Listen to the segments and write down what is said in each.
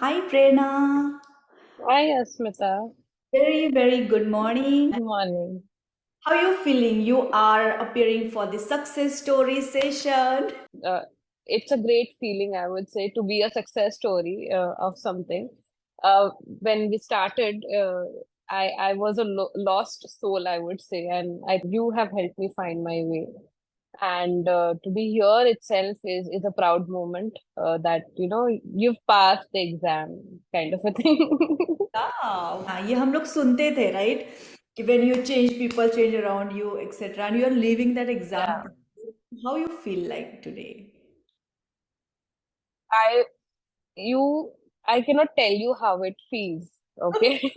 Hi Prerna. Hi, Asmita. Very, very good morning. Good morning. How are you feeling? You are appearing for the success story session. Uh, it's a great feeling, I would say, to be a success story of something. When we started, I was a lo lost soul, I would say, and you have helped me find my way. And to be here itself is a proud moment that you've passed the exam, kind of a thing. Wow. ये हम लोग सुनते थे, right? कि when you change, people change around you, etc. And you are leaving that exam. Yeah. How you feel like today? I you I cannot tell you how it feels. Okay.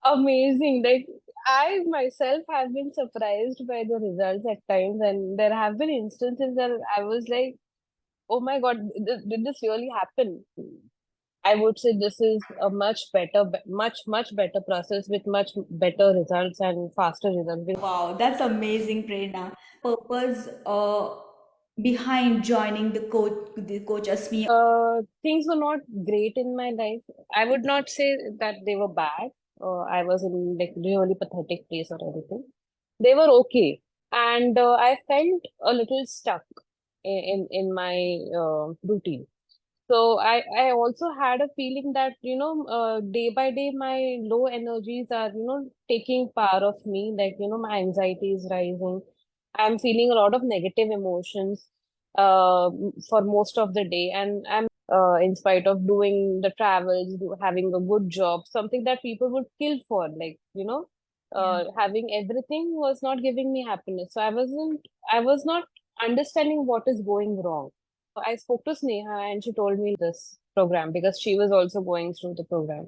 Amazing. Like I myself have been surprised by the results at times, and there have been instances that I was like, "Oh my God, did this really happen?" I would say this is a much better, much better process with much better results and faster results. Wow, that's amazing, Prerna. Purpose behind joining the coach Asmi. Things were not great in my life. I would not say that they were bad. I was in like really pathetic place or anything. They were okay, and I felt a little stuck in my routine. So I also had a feeling that day by day my low energies are taking power of me. Like my anxiety is rising. I'm feeling a lot of negative emotions for most of the day, and I'm in spite of doing the travels, having a good job, something that people would kill for, like Yeah. having everything was not giving me happiness. So I was not understanding what is going wrong. I spoke to Sneha and she told me this program because she was also going through the program.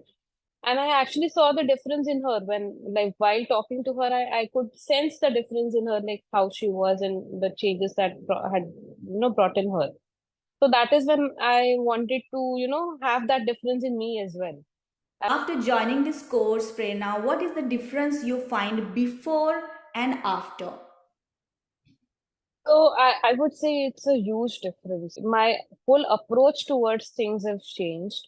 And I actually saw the difference in her when, like, while talking to her, I could sense the difference in her, like how she was and the changes that had, brought in her. So that is when I wanted to, have that difference in me as well. After joining this course, Prerna, what is the difference you find before and after? So I would say it's a huge difference. My whole approach towards things have changed.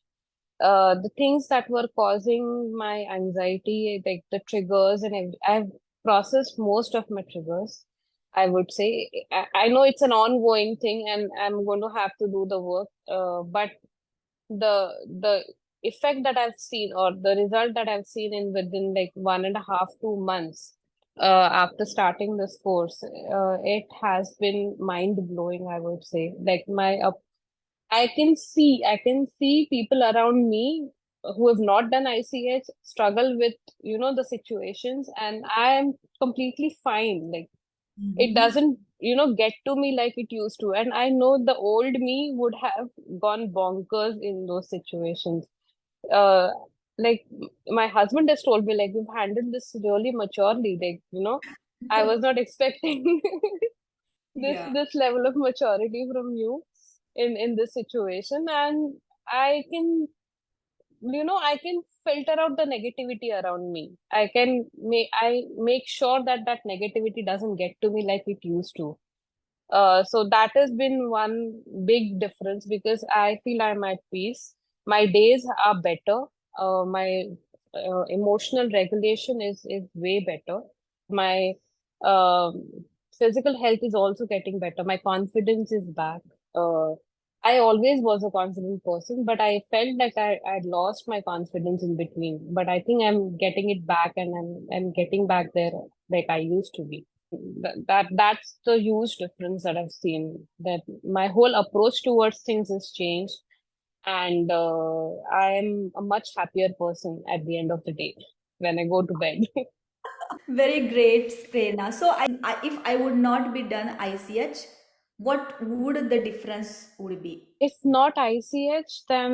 The things that were causing my anxiety, like the triggers, and I've processed most of my triggers. I would say I know it's an ongoing thing, and I'm going to have to do the work. But the effect that I've seen, or the result that I've seen in within like 1.5, 2 months after starting this course, it has been mind blowing. I would say, like I can see people around me who have not done ICH struggle with, the situations, and I am completely fine. Like it Mhm. doesn't, get to me like it used to. And I know the old me would have gone bonkers in those situations. Uh, like my husband has told me, like, you've handled this really maturely. Like, I was not expecting Yeah. this level of maturity from you in this situation. And I can I can filter out the negativity around me. I make sure that that negativity doesn't get to me like it used to. So that has been one big difference because I feel I'm at peace. My days are better. My emotional regulation is way better. My um, physical health is also getting better. My confidence is back. Uh, I always was a confident person, but I felt like I'd lost my confidence in between. But I think I'm getting it back, and I'm getting back there like I used to be. That's the huge difference that I've seen. That my whole approach towards things has changed, and I'm a much happier person at the end of the day when I go to bed. Very great, Prerna. So, if I would not be done ICH, what would the difference would be? If not ICH, then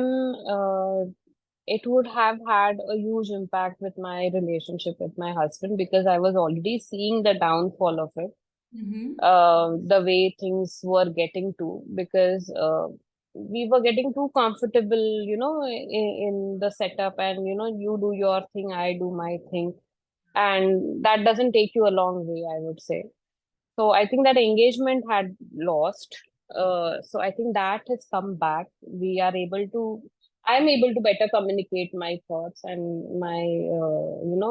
it would have had a huge impact with my relationship with my husband because I was already seeing the downfall of it. Mm-hmm. The way things were getting to because we were getting too comfortable, in the setup, and you do your thing, I do my thing, and that doesn't take you a long way, I would say. So I think that engagement had lost. So I think that has come back. We are able to I'm able to better communicate my thoughts and my,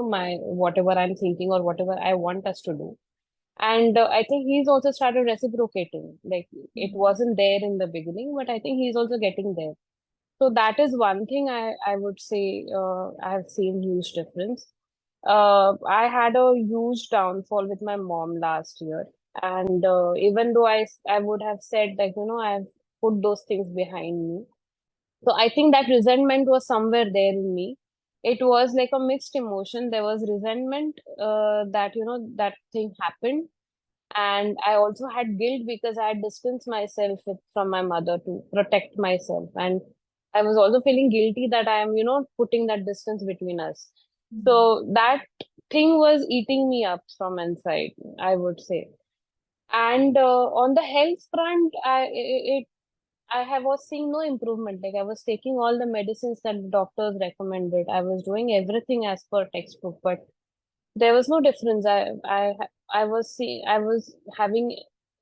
my whatever I'm thinking or whatever I want us to do. And I think he's also started reciprocating. Like it Mhm. wasn't there in the beginning, but I think he's also getting there. So that is one thing I would say I have seen huge difference. I had a huge downfall with my mom last year, and even though I would have said that I've put those things behind me, so I think that resentment was somewhere there in me. It was like a mixed emotion. There was resentment that that thing happened, and I also had guilt because I had distanced myself from my mother to protect myself, and I was also feeling guilty that I am putting that distance between us. Mhm. So that thing was eating me up from inside, I would say. And on the health front, I was seeing no improvement. Like I was taking all the medicines that doctors recommended. I was doing everything as per textbook, but there was no difference. I was having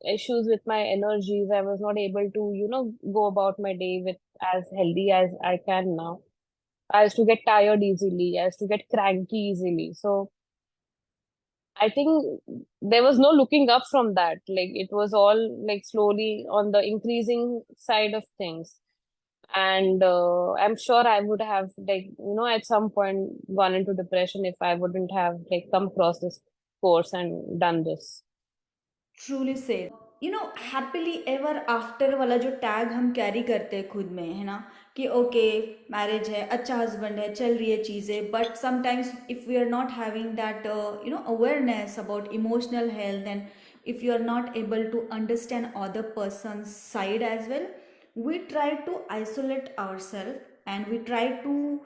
issues with my energies. I was not able to, go about my day with as healthy as I can now. I used to get tired easily. I used to get cranky easily. So I think there was no looking up from that. Like it was all like slowly on the increasing side of things. And I'm sure I would have like, at some point gone into depression if I wouldn't have like come across this course and done this. Truly से happily ever after वाला जो tag हम carry करते हैं खुद में, है ना, कि ओके मैरिज है, अच्छा हस्बैंड है, चल रही है चीज़ें, but sometimes if we are not having that awareness about emotional health, and if you are not able to understand other person's side as well, we try to isolate ourselves and we try to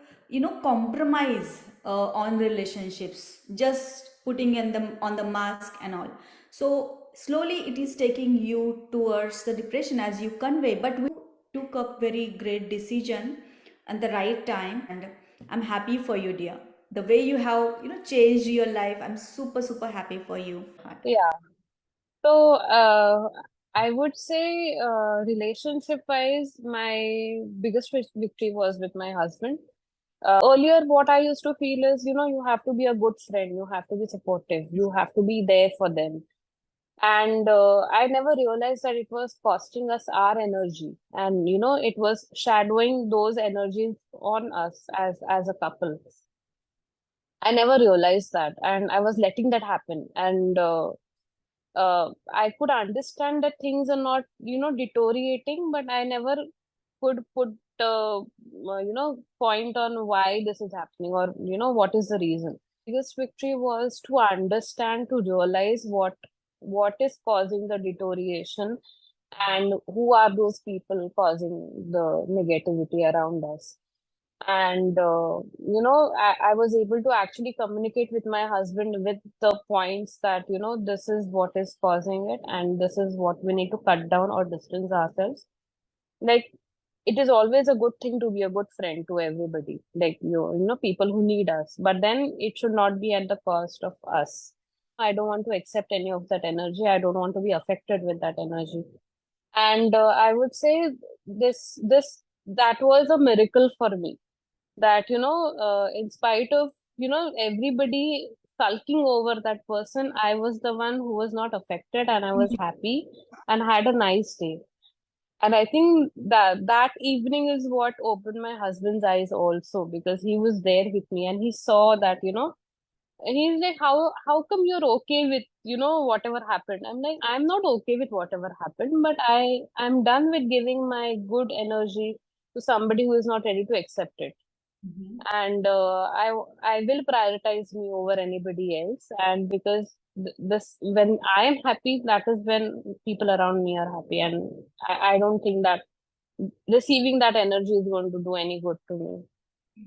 compromise on relationships, just putting in them on the mask and all. So slowly it is taking you towards the depression as you convey, but we took up very great decision at the right time, and I'm happy for you, dear. The way you have changed your life, I'm super super happy for you. Yeah. So I would say relationship wise, my biggest victory was with my husband. Earlier, what I used to feel is, you have to be a good friend, you have to be supportive, you have to be there for them. And I never realized that it was costing us our energy, and it was shadowing those energies on us as a couple. I never realized that, and I was letting that happen. And I could understand that things are not deteriorating, but I never could put point on why this is happening, or what is the reason. Biggest victory was to understand, to realize what is causing the deterioration, and who are those people causing the negativity around us. And I was able to actually communicate with my husband with the points that this is what is causing it, and this is what we need to cut down or distance ourselves. Like it is always a good thing to be a good friend to everybody, like people who need us, but then it should not be at the cost of us. I don't want to accept any of that energy. I don't want to be affected with that energy. And I would say this that was a miracle for me, that in spite of everybody sulking over that person, I was the one who was not affected, and I was happy and had a nice day. And I think that evening is what opened my husband's eyes also, because he was there with me and he saw that, and he's like, how come you're okay with, whatever happened? I'm like, I'm not okay with whatever happened, but I'm done with giving my good energy to somebody who is not ready to accept it. Mhm. And I will prioritize me over anybody else. And because this, when I am happy, that is when people around me are happy. And I don't think that receiving that energy is going to do any good to me.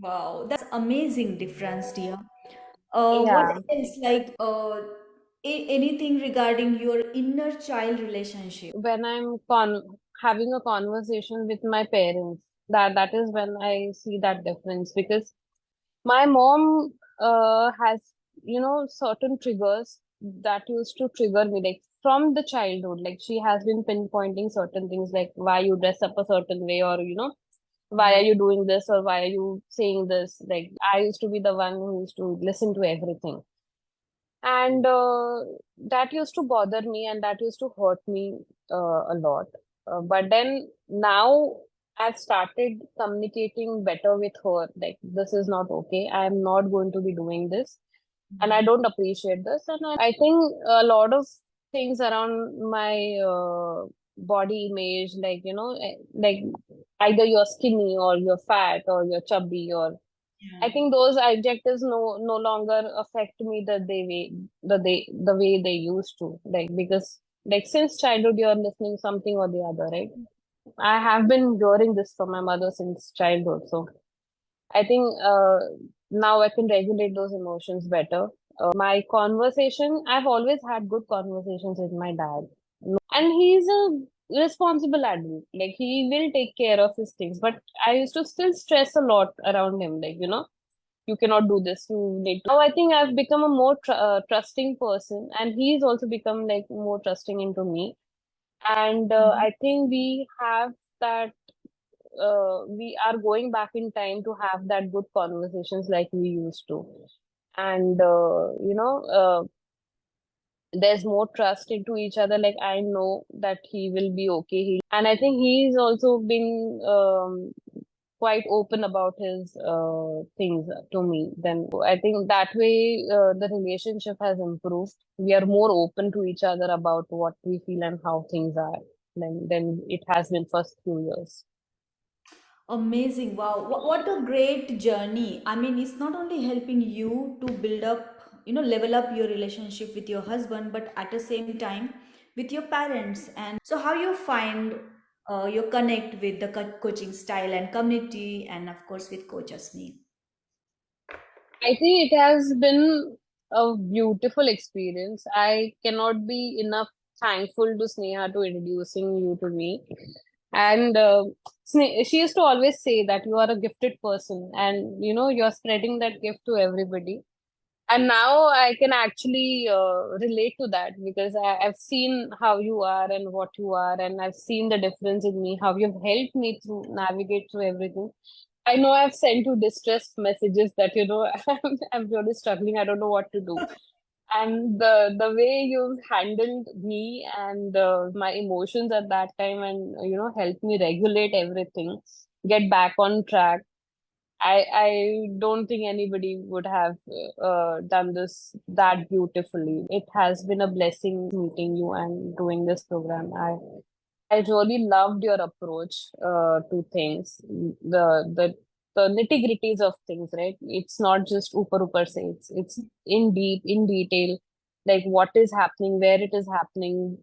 Wow, that's amazing difference, dear. What Yeah. else, like anything regarding your inner child relationship? When I'm having a conversation with my parents, that is when I see that difference, because my mom has certain triggers that used to trigger me, like from the childhood. Like she has been pinpointing certain things, like why you dress up a certain way, or why are you doing this, or why are you saying this? Like, I used to be the one who used to listen to everything. And that used to bother me, and that used to hurt me a lot. But then now I've started communicating better with her. Like, this is not okay. I'm not going to be doing this, and I Mhm. don't appreciate this. And I think a lot of things around my body image, like, like either you're skinny or you're fat or you're chubby, or I Yeah. think those adjectives no longer affect me the way they used to. Like, because like since childhood you're listening something or the other, right? I have been hearing this from my mother since childhood. So I think now I can regulate those emotions better. My conversation, I've always had good conversations with my dad. And he's a responsible adult. Like, he will take care of his things. But I used to still stress a lot around him. Like, you cannot do this, you need to. Now I think I've become a more trusting person, and he's also become like more trusting into me. And Mhm. I think we have that, we are going back in time to have that good conversations like we used to. And there's more trust into each other. Like, I know that he will be okay. And I think he's also been quite open about his things to me. Then I think that way the relationship has improved. We are more open to each other about what we feel and how things are than it has been first few years. Amazing. Wow. What a great journey. I mean, it's not only helping you to build up, level up your relationship with your husband, but at the same time with your parents. And so, how you find you connect with the coaching style and community, and of course, with Coach Asmi. I think it has been a beautiful experience. I cannot be enough thankful to Sneha to introducing you to me. And she used to always say that you are a gifted person, and you're spreading that gift to everybody. And now I can actually relate to that, because I've seen how you are and what you are, and I've seen the difference in me, how you've helped me to navigate through everything. I know I've sent you distressed messages that, I'm really struggling. I don't know what to do. And the way you've handled me and my emotions at that time, and helped me regulate everything, get back on track. I don't think anybody would have done this that beautifully. It has been a blessing meeting you and doing this program. I really loved your approach to things, the nitty-gritties of things, right? It's not just upper say, it's in deep, in detail, like what is happening, where it is happening.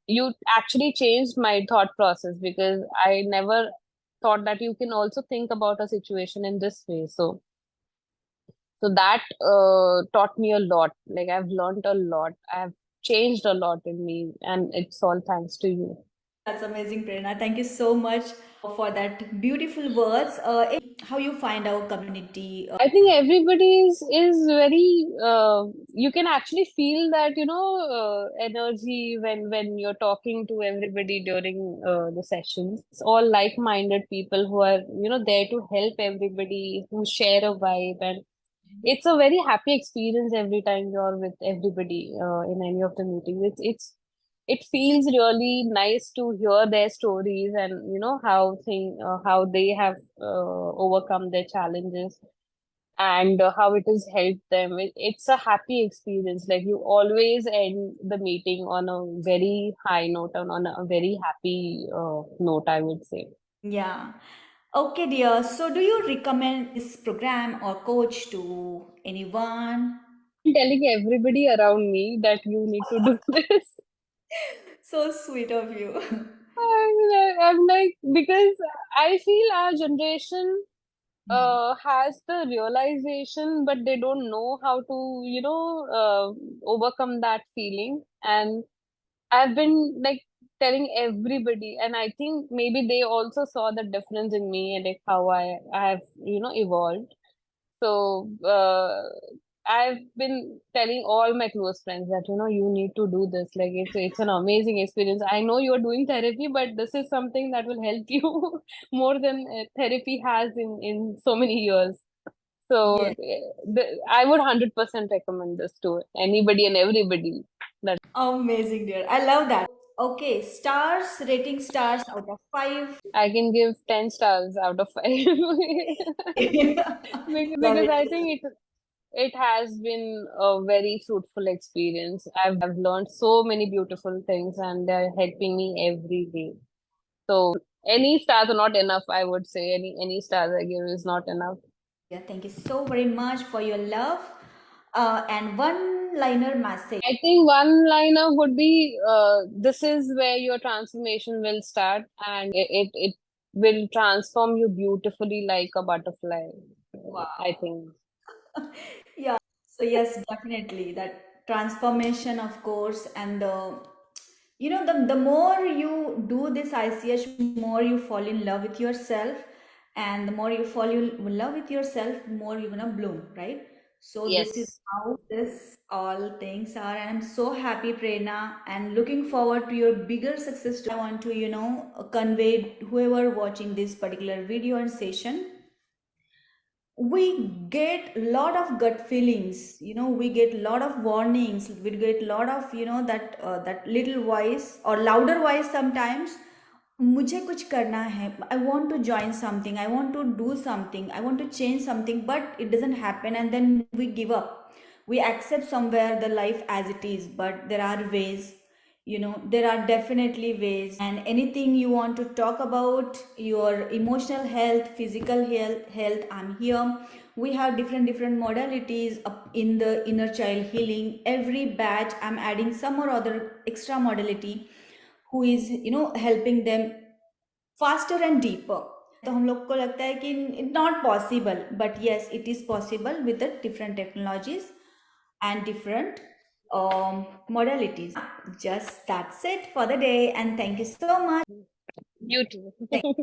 You actually changed my thought process, because I never thought that you can also think about a situation in this way. So that taught me a lot. Like, I've learned a lot. I've changed a lot in me, and it's all thanks to you. That's amazing, Prerna. Thank you so much for that beautiful words. How you find our community? I think everybody is very. You can actually feel that, energy when you're talking to everybody during the sessions. It's all like-minded people who are there to help everybody, who share a vibe, and it's a very happy experience every time you're with everybody in any of the meetings. It feels really nice to hear their stories, and how they have overcome their challenges, and how it has helped them. It's a happy experience. Like, you always end the meeting on a very high note, and on a very happy note, I would say. Yeah. Okay, dear. So, do you recommend this program or coach to anyone? I'm telling everybody around me that you need to do this. So sweet of you. I'm like, because I feel our generation Hmm. has the realization, but they don't know how to, overcome that feeling. And I've been like telling everybody, and I think maybe they also saw the difference in me, and like how I have, evolved. So I've been telling all my close friends that, you need to do this. Like it's an amazing experience. I know you're doing therapy, but this is something that will help you more than therapy has in so many years. So Yeah. I would 100% recommend this to anybody and everybody. That Amazing, dear. I love that. Okay, stars, rating stars out of 5. I can give 10 stars out of 5. Love Because it, I dear. think it has been a very fruitful experience. I've learned so many beautiful things and they're helping me every day. So any stars are not enough, I would say. Any stars I give is not enough. Yeah, thank you so very much for your love. And one liner message. I think one liner would be this is where your transformation will start and it will transform you beautifully like a butterfly. I Wow. think. Yeah. So yes, definitely that transformation, of course, and the more you do this ICH, more you fall in love with yourself, and the more you fall in love with yourself, more you're gonna bloom, right? So this is Yes. how this all things are, and I'm so happy, Prerna, and looking forward to your bigger success. I want to, convey whoever watching this particular video and session, we get a lot of gut feelings, we get a lot of warnings, we get a lot of, that little voice or louder voice sometimes. मुझे कुछ करना है, I want to join something, I want to do something, I want to change something, but it doesn't happen, and then we give up. We accept somewhere the life as it is, but there are ways, there are definitely ways. And anything you want to talk about your emotional health, physical health, I'm here. We have different modalities up in the inner child healing. Every batch I'm adding some or other extra modality who is helping them faster and deeper. तो हम लोग को लगता है कि it not possible, but yes it is possible with the different technologies and different modalities. Just that's it for the day, and thank you so much. You too. Thank